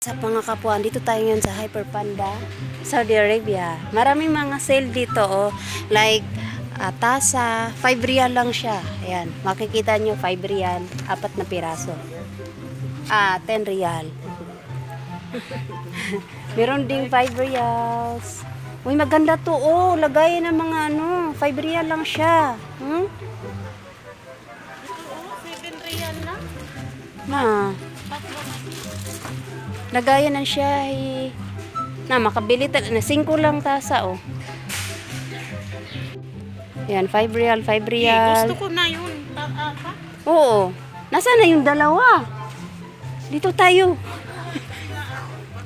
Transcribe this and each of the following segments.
Sa mga kapuan, dito tayo ngayon sa Hyper Panda, Saudi Arabia. Maraming mga sale dito, oh. Like, tasa, 5 riyal lang siya. Ayan, makikita nyo, 5 riyal, 4 na piraso. 10 riyal. Meron ding 5 riyals. Uy, maganda to, oh. Lagayan ng mga 5 riyal lang siya. 7 riyal na? Na. Lagayan na siya makabili na 5 lang tasa, oh. Yan, 5 riyal, 5 riyal. Gusto ko na yun. Oo. Nasaan na yung dalawa? Dito tayo.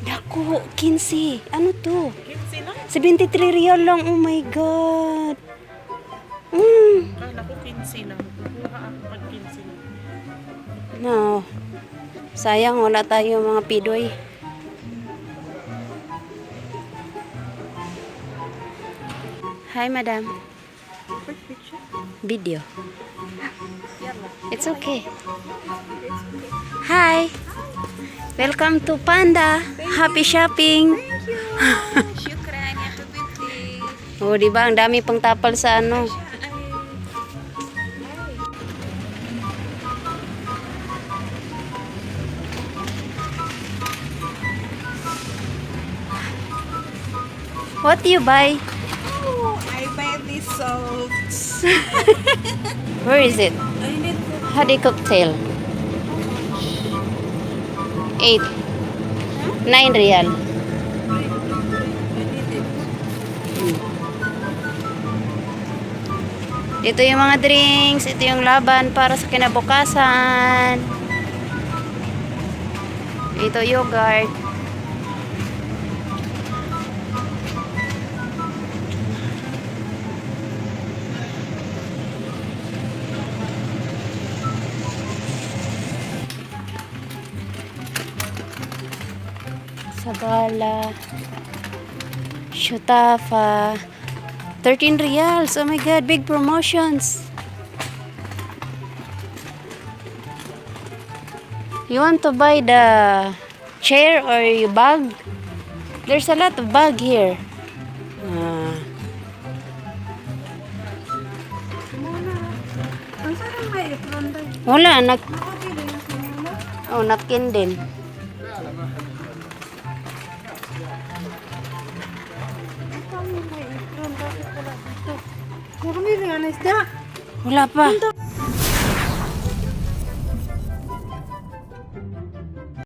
Dako, 15. Ano to? 15 lang? 73 riyal lang, oh my God. Kala ko 15 lang. Kuha ako pag 15 lang. No. Sayang, wala tayo mga pidoy. Hi, madam. Video. It's okay. Hi. Welcome to Panda. Happy shopping. Syukran, ya habibti. Oh, di ba? Ang dami pang tapal sa ano. What do you buy? Oh, I buy these salts. Where is it? I need to... Hadi cocktail. 8. 9 riyal. I need it. Ito yung mga drinks. Ito yung laban para sa kinabukasan. Ito yogurt. Sabala. Shutafa. 13 riyals. Oh my God, big promotions. You want to buy the chair or your bag? There's a lot of bag here. Ang sarang may apron daw. Wala, Makabili na sa muna. napkin din. Ito may apron. Bakit wala dito? Marami rin ang isda. Wala pa.